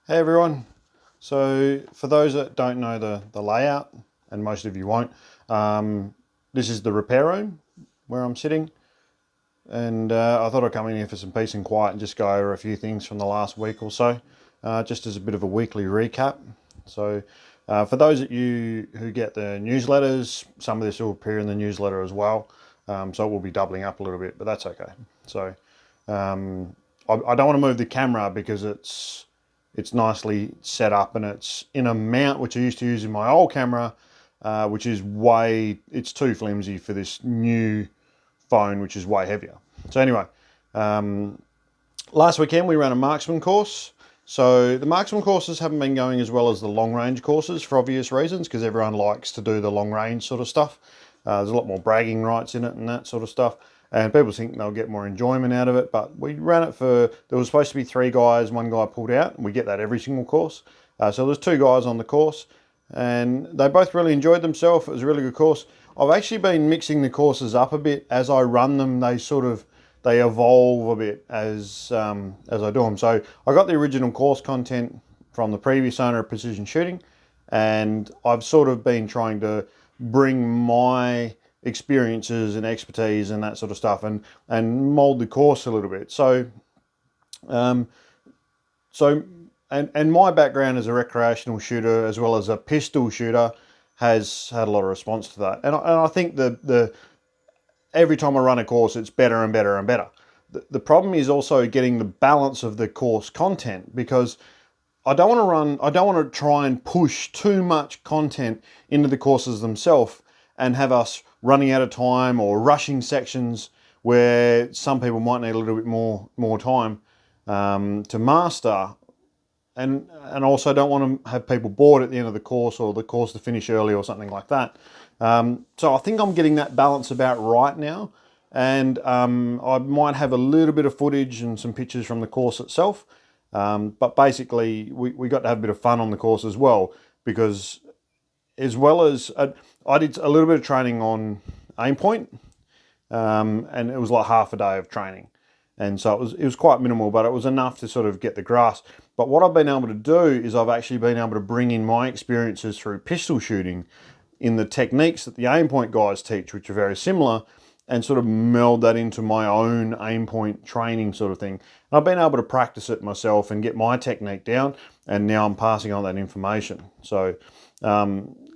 Hey everyone. So for those that don't know the layout, and most of you won't, this is the repair room where I'm sitting. And I thought I'd come in here for some peace and quiet and just go over a few things from the last week or so, just as a bit of a weekly recap. So for those of you who get the newsletters, some of this will appear in the newsletter as well. So it will be doubling up a little bit, but that's okay. So I don't want to move the camera because it's nicely set up and it's in a mount which I used to use in my old camera, which is it's too flimsy for this new phone, which is way heavier. So anyway, last weekend we ran a Marksman course. So the Marksman courses haven't been going as well as the long range courses for obvious reasons, because everyone likes to do the long range sort of stuff. There's a lot more bragging rights in it and that sort of stuff. And people think they'll get more enjoyment out of it, but we ran it there was supposed to be 3 guys, 1 guy pulled out, and we get that every single course. So there's 2 guys on the course, and they both really enjoyed themselves. It was a really good course. I've actually been mixing the courses up a bit as I run them. They evolve a bit as I do them. So I got the original course content from the previous owner of Precision Shooting, and I've sort of been trying to bring my experiences and expertise and that sort of stuff and mold the course a little bit. So my background as a recreational shooter as well as a pistol shooter has had a lot of response to that. And I think the every time I run a course, it's better and better and better. The problem is also getting the balance of the course content, because I don't want to try and push too much content into the courses themselves and have us running out of time or rushing sections where some people might need a little bit more time to master. And also don't want to have people bored at the end of the course, or the course to finish early or something like that. So I think I'm getting that balance about right now. And I might have a little bit of footage and some pictures from the course itself. But basically, we got to have a bit of fun on the course as well, because as well as I did a little bit of training on aim point, and it was like half a day of training. And so it was quite minimal, but it was enough to sort of get the grasp. But what I've been able to do is I've actually been able to bring in my experiences through pistol shooting in the techniques that the aim point guys teach, which are very similar, and sort of meld that into my own aim point training sort of thing. And I've been able to practice it myself and get my technique down, and now I'm passing on that information. So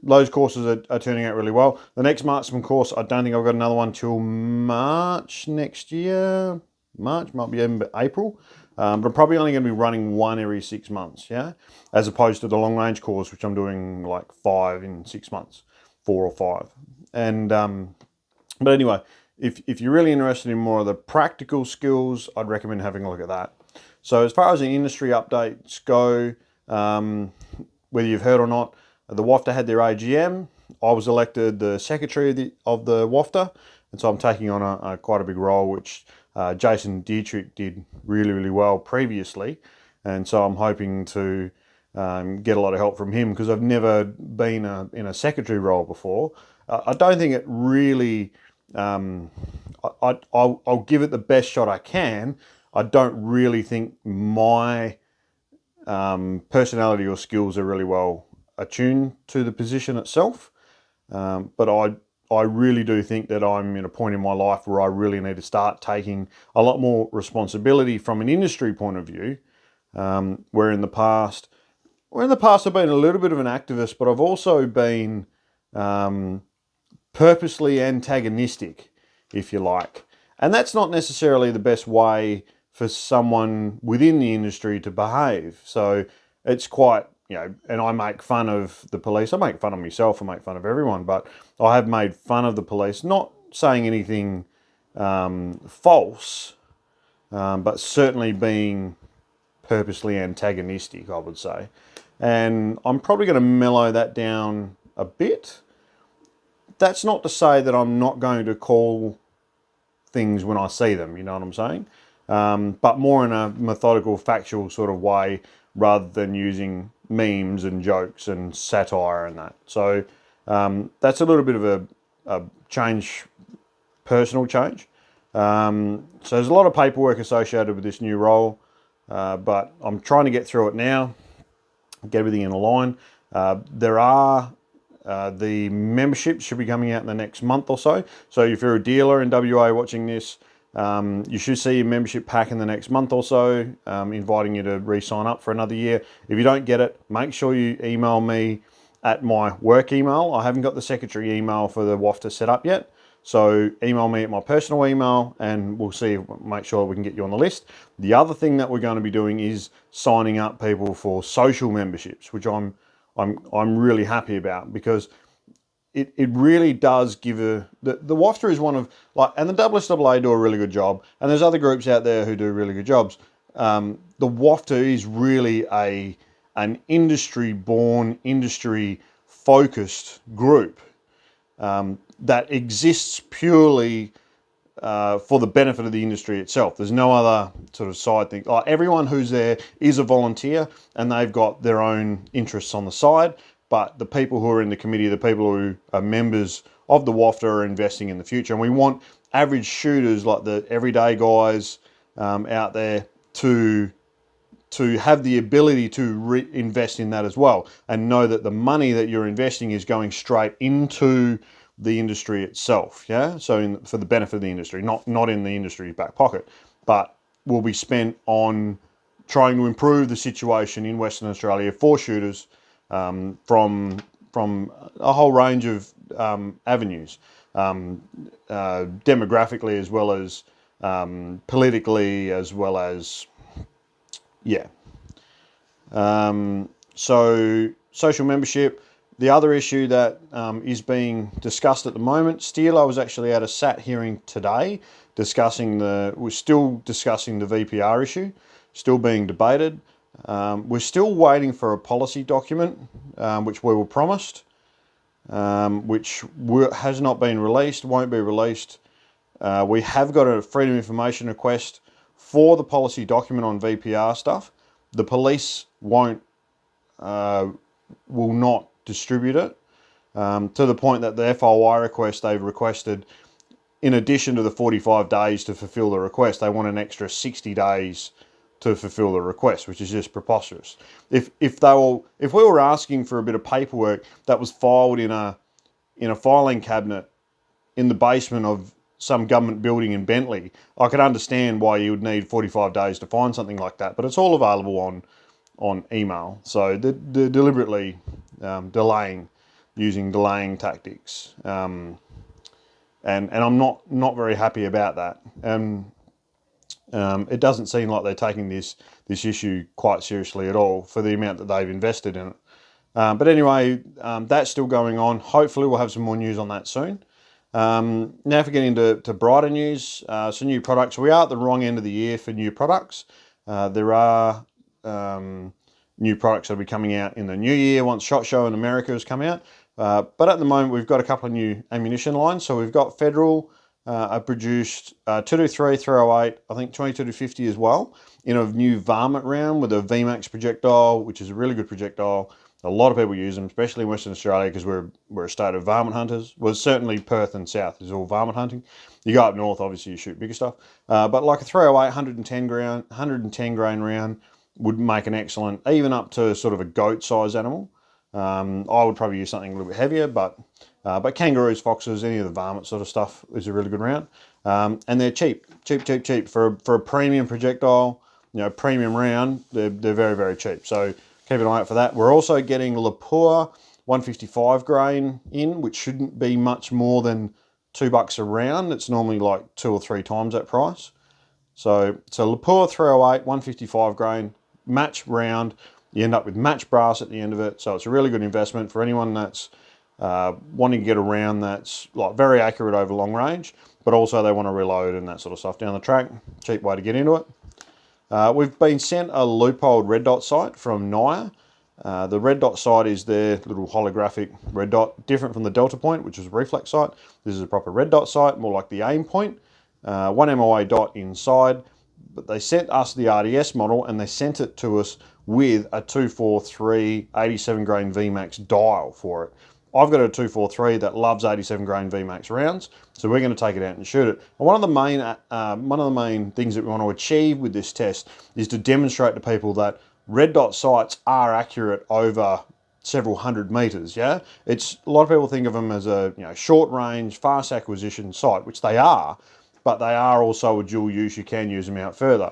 those courses are turning out really well. The next Marksman course, I don't think I've got another one till March next year. March, might be even April. But I'm probably only going to be running 1 every 6 months, yeah? As opposed to the long range course, which I'm doing like 5 in 6 months, 4 or 5. And but anyway, if you're really interested in more of the practical skills, I'd recommend having a look at that. So as far as the industry updates go, whether you've heard or not, the WAFTA had their AGM. I was elected the secretary of the WAFTA, and so I'm taking on quite a big role, which Jason Dietrich did really, really well previously. And so I'm hoping to get a lot of help from him, because I've never been in a secretary role before. I don't think it really... I'll give it the best shot I can. I don't really think my personality or skills are really well attuned to the position itself. But I really do think that I'm in a point in my life where I really need to start taking a lot more responsibility from an industry point of view. Where in the past I've been a little bit of an activist, but I've also been purposely antagonistic, if you like. And that's not necessarily the best way for someone within the industry to behave. So it's quite, and I make fun of the police. I make fun of myself, I make fun of everyone, but I have made fun of the police, not saying anything false, but certainly being purposely antagonistic, I would say. And I'm probably going to mellow that down a bit. That's not to say that I'm not going to call things when I see them, you know what I'm saying? But more in a methodical, factual sort of way, rather than using memes and jokes and satire and that. So that's a little bit of a change, personal change. So there's a lot of paperwork associated with this new role, but I'm trying to get through it now. get everything in a line. There are the memberships should be coming out in the next month or so. So if you're a dealer in WA watching this, you should see a membership pack in the next month or so, inviting you to re-sign up for another year. If you don't get it, make sure you email me at my work email. I haven't got the secretary email for the WAFTA set up yet. So email me at my personal email and we'll see, make sure we can get you on the list. The other thing that we're going to be doing is signing up people for social memberships, which I'm really happy about, because it really does give the WAFTA is one of, like, and the WSAA do a really good job, and there's other groups out there who do really good jobs. The WAFTA is really an industry-born, industry-focused group that exists purely for the benefit of the industry itself. There's no other sort of side thing. Like, everyone who's there is a volunteer and they've got their own interests on the side, but the people who are in the committee, the people who are members of the WAFTA, are investing in the future. And we want average shooters, like the everyday guys out there, to have the ability to invest in that as well, and know that the money that you're investing is going straight into the industry itself. Yeah, so for the benefit of the industry, not in the industry's back pocket, but will be spent on trying to improve the situation in Western Australia for shooters, from a whole range of avenues, demographically, as well as politically, as well as, yeah. So social membership. The other issue that is being discussed at the moment, still, I was actually at a SAT hearing today we're still discussing the VPR issue, still being debated. We're still waiting for a policy document, which we were promised, which has not been released, won't be released. We have got a Freedom of Information request for the policy document on VPR stuff. The police will not distribute it, to the point that the FOI request they've requested, in addition to the 45 days to fulfill the request, they want an extra 60 days to fulfill the request, which is just preposterous. If we were asking for a bit of paperwork that was filed in a filing cabinet in the basement of some government building in Bentley, I could understand why you would need 45 days to find something like that, but it's all available on email. So they're deliberately using delaying tactics, and I'm not very happy about that. It doesn't seem like they're taking this issue quite seriously at all for the amount that they've invested in it. But anyway, that's still going on. Hopefully we'll have some more news on that soon. Now for getting to brighter news, some new products. We are at the wrong end of the year for new products. There are new products that will be coming out in the new year once SHOT Show in America has come out. But at the moment, we've got a couple of new ammunition lines. So we've got Federal produced 223, 308, I think 22 to 50 as well, in a new varmint round with a VMAX projectile, which is a really good projectile. A lot of people use them, especially in Western Australia, because we're a state of varmint hunters. Well, certainly Perth and South is all varmint hunting. You go up north, obviously you shoot bigger stuff. But like a 308, 110 grain round would make an excellent, even up to sort of a goat size animal. I would probably use something a little bit heavier, but kangaroos, foxes, any of the varmint sort of stuff is a really good round. And they're cheap for a premium projectile, premium round. They're very, very cheap. So keep an eye out for that. We're also getting Lapua 155 grain in, which shouldn't be much more than $2 a round. It's normally like 2 or 3 times that price. So Lapua 308 155 grain match round. You end up with match brass at the end of it. So it's a really good investment for anyone that's wanting to get a round that's like very accurate over long range, but also they want to reload and that sort of stuff down the track. Cheap way to get into it. We've been sent a loopholed red dot sight from Naya. The red dot sight is their little holographic red dot, different from the Delta Point, which is a reflex sight. This is a proper red dot sight, more like the aim point. 1 MOA dot inside, but they sent us the RDS model and they sent it to us with a 243 87 grain VMAX dial for it. I've got a 243 that loves 87 grain VMAX rounds, so we're going to take it out and shoot it. And one of the main things that we want to achieve with this test is to demonstrate to people that red dot sights are accurate over several hundred meters. Yeah, it's a lot of people think of them as a short range, fast acquisition sight, which they are, but they are also a dual use. You can use them out further.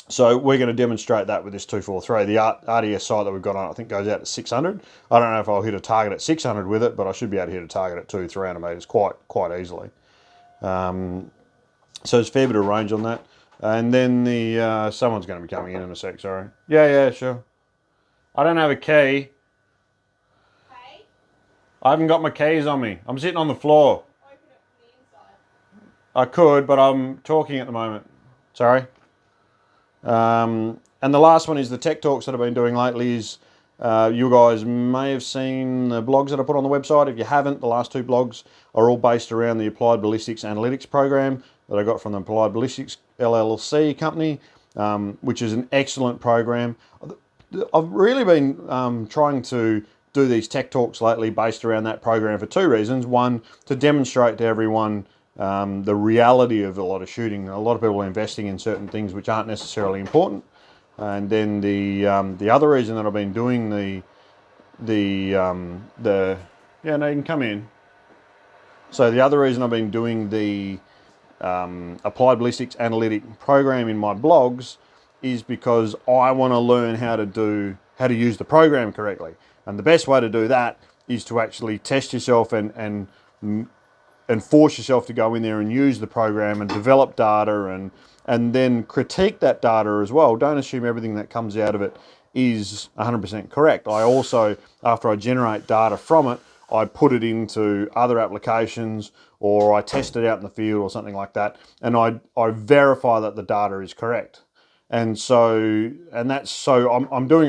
So we're going to demonstrate that with this 243. The RDS sight that we've got on, I think, goes out to 600. I don't know if I'll hit a target at 600 with it, but I should be able to hit a target at 200-300 metres quite easily. So there's a fair bit of range on that. And then the someone's going to be coming in a sec. Sorry. Yeah, sure. I don't have a key. Okay. I haven't got my keys on me. I'm sitting on the floor. Open it from the inside. I could, but I'm talking at the moment. Sorry. And the last one is the tech talks that I've been doing lately. Is you guys may have seen the blogs that I put on the website. If you haven't, the last two blogs are all based around the Applied Ballistics Analytics program that I got from the Applied Ballistics LLC company, which is an excellent program. I've really been trying to do these tech talks lately based around that program for two reasons. One, to demonstrate to everyone the reality of a lot of shooting. A lot of people are investing in certain things which aren't necessarily important. And then the other reason that I've been doing you can come in. So the other reason I've been doing the Applied Ballistics Analytic program in my blogs is because I want to learn how to use the program correctly. And the best way to do that is to actually test yourself and force yourself to go in there and use the program and develop data and then critique that data as well. Don't assume everything that comes out of it is 100% correct. I also, after I generate data from it, I put it into other applications or I test it out in the field or something like that, and I verify that the data is correct. I'm doing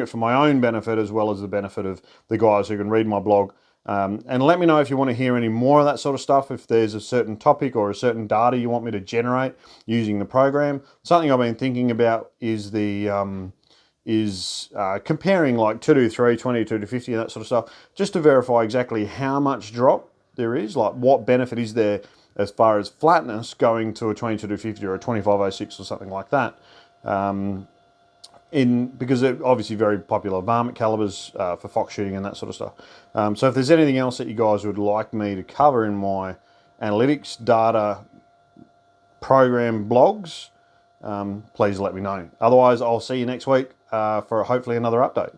it for my own benefit as well as the benefit of the guys who can read my blog. And let me know if you want to hear any more of that sort of stuff, if there's a certain topic or a certain data you want me to generate using the program. Something I've been thinking about is comparing like 223, 22 to 50 and that sort of stuff, just to verify exactly how much drop there is, like what benefit is there as far as flatness going to a 22 to 50 or a 2506 or something like that. Because they're obviously very popular varmint calibers for fox shooting and that sort of stuff. So if there's anything else that you guys would like me to cover in my analytics data program blogs, please let me know. Otherwise, I'll see you next week for hopefully another update.